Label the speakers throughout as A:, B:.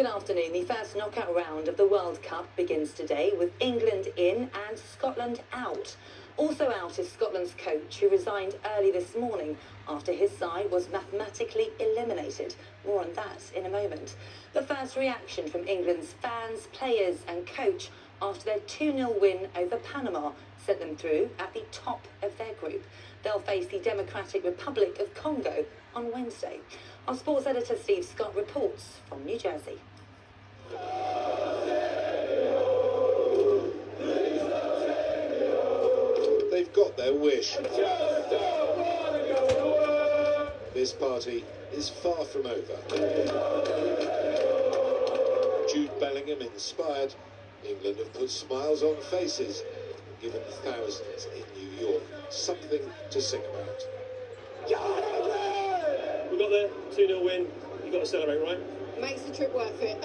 A: Good afternoon. The first knockout round of the World Cup begins today with England in and Scotland out. Also out is Scotland's coach, who resigned early this morning after his side was mathematically eliminated. More on that in a moment. The first reaction from England's fans, players and coach after their 2-0 win over Panama sent them through at the top of their group. They'll face the Democratic Republic of Congo on Wednesday. Our sports editor Steve Scott reports from New Jersey.
B: They've got their wish. This party is far from over. Jude Bellingham inspired, England have put smiles on faces and given thousands in New York something to sing about.
C: We got the 2-0 win. You've got to celebrate, right?
D: Makes the trip worth it.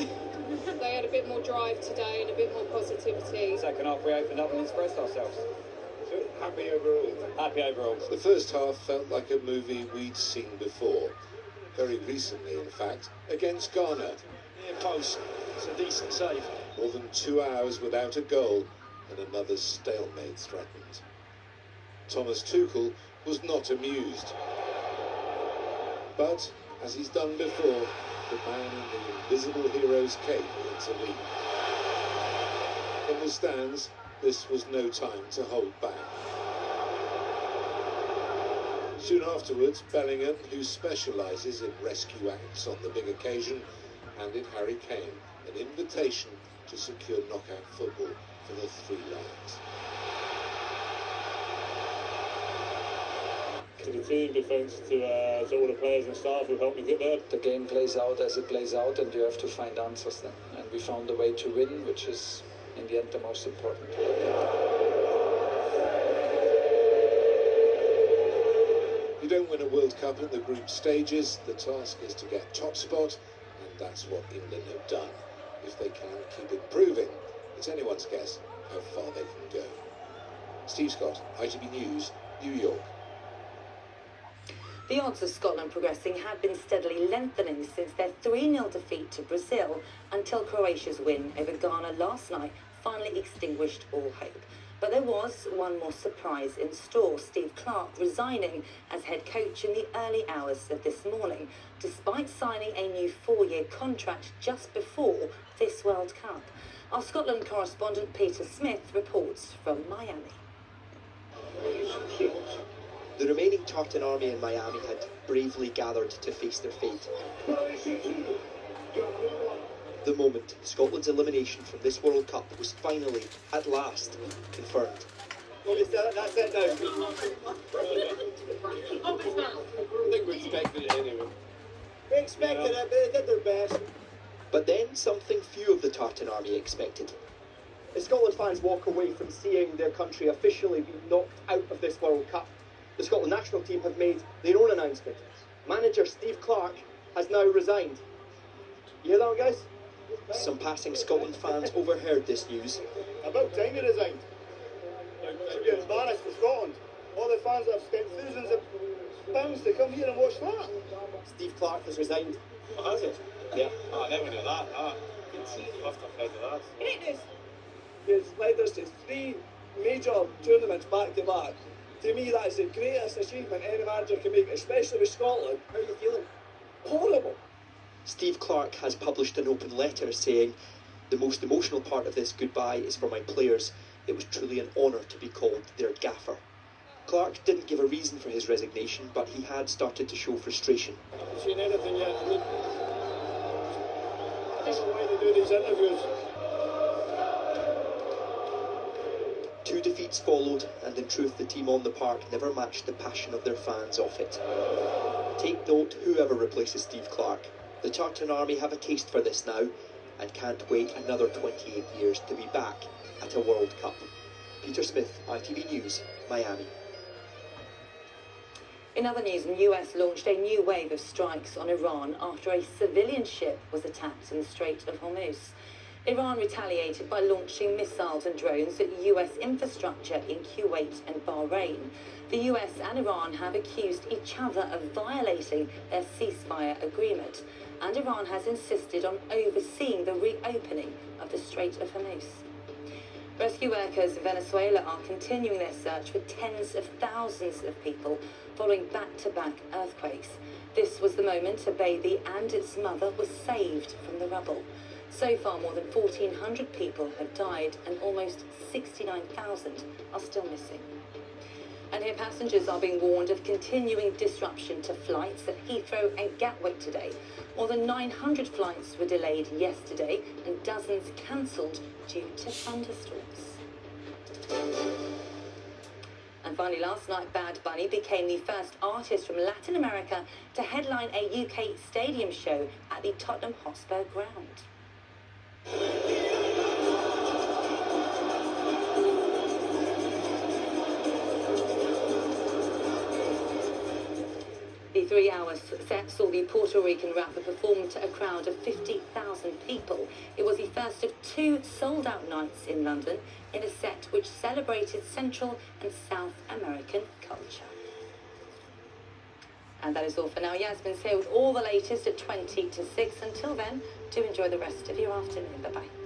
D: They had a bit more drive today and a bit more positivity.
E: Second half we opened up and expressed ourselves.
B: So happy overall?
E: Happy overall.
B: The first half felt like a movie we'd seen before. Very recently, in fact, against Ghana.
C: Near post. It's a decent save.
B: More than 2 hours without a goal and another stalemate threatened. Thomas Tuchel was not amused. But, as he's done before, the man in the invisible hero's cape intervened. In the stands, this was no time to hold back. Soon afterwards, Bellingham, who specialises in rescue acts on the big occasion, handed Harry Kane an invitation to secure knockout football for the Three Lions.
C: To the team, big thanks to all the players and staff who helped me get there.
F: The game plays out as it plays out, and you have to find answers then. And we found a way to win, which is, in the end, the most important.
B: You don't win a World Cup in the group stages. The task is to get top spot, and that's what England have done. If they can keep improving, it's anyone's guess how far they can go. Steve Scott, ITV News, New York.
A: The odds of Scotland progressing had been steadily lengthening since their 3-0 defeat to Brazil until Croatia's win over Ghana last night finally extinguished all hope. But there was one more surprise in store: Steve Clarke resigning as head coach in the early hours of this morning, despite signing a new 4-year contract just before this World Cup. Our Scotland correspondent Peter Smith reports from Miami.
G: The remaining Tartan army in Miami had bravely gathered to face their fate. The moment Scotland's elimination from this World Cup was finally, at last, confirmed.
C: Well, that's it now. I think we expected it anyway.
G: We expected it, but they did their best. But then something few of the Tartan army expected.
H: The Scotland fans walk away from seeing their country officially be knocked out of this World Cup. The Scotland national team have made their own announcement. Manager Steve Clarke has now resigned. You hear that one, guys?
G: Some passing Scotland fans overheard this news.
C: About time he resigned. Should be embarrassed for Scotland. All the fans that have spent thousands of pounds to come here and watch that.
H: Steve Clarke has resigned.
C: Oh, has he?
H: Yeah.
C: Oh, I never knew that. You must have heard of that.
D: Greatness.
H: He's led us to 3 major tournaments back to back. To me, that is the greatest achievement any manager can make, especially with Scotland. How are you feeling? Horrible.
G: Steve Clarke has published an open letter saying, "The most emotional part of this goodbye is for my players. It was truly an honour to be called their gaffer." Clarke didn't give a reason for his resignation, but he had started to show frustration.
C: I haven't seen anything yet. I don't know why they do these interviews.
G: 2 defeats followed, and in truth the team on the park never matched the passion of their fans off it. Take note, whoever replaces Steve Clarke. The Tartan army have a taste for this now, and can't wait another 28 years to be back at a World Cup. Peter Smith, ITV News, Miami.
A: In other news, the US launched a new wave of strikes on Iran after a civilian ship was attacked in the Strait of Hormuz. Iran retaliated by launching missiles and drones at US infrastructure in Kuwait and Bahrain. The US and Iran have accused each other of violating their ceasefire agreement, and Iran has insisted on overseeing the reopening of the Strait of Hormuz. Rescue workers in Venezuela are continuing their search for tens of thousands of people following back-to-back earthquakes. This was the moment a baby and its mother were saved from the rubble. So far, more than 1,400 people have died and almost 69,000 are still missing. And here passengers are being warned of continuing disruption to flights at Heathrow and Gatwick today. More than 900 flights were delayed yesterday and dozens cancelled due to thunderstorms. And finally, last night, Bad Bunny became the first artist from Latin America to headline a UK stadium show at the Tottenham Hotspur ground. The 3-hour set saw the Puerto Rican rapper perform to a crowd of 50,000 people. It was the first of 2 sold-out nights in London in a set which celebrated Central and South American culture. And that is all for now. Yasmin's here with all the latest at 20 to 6. Until then, do enjoy the rest of your afternoon. Bye-bye.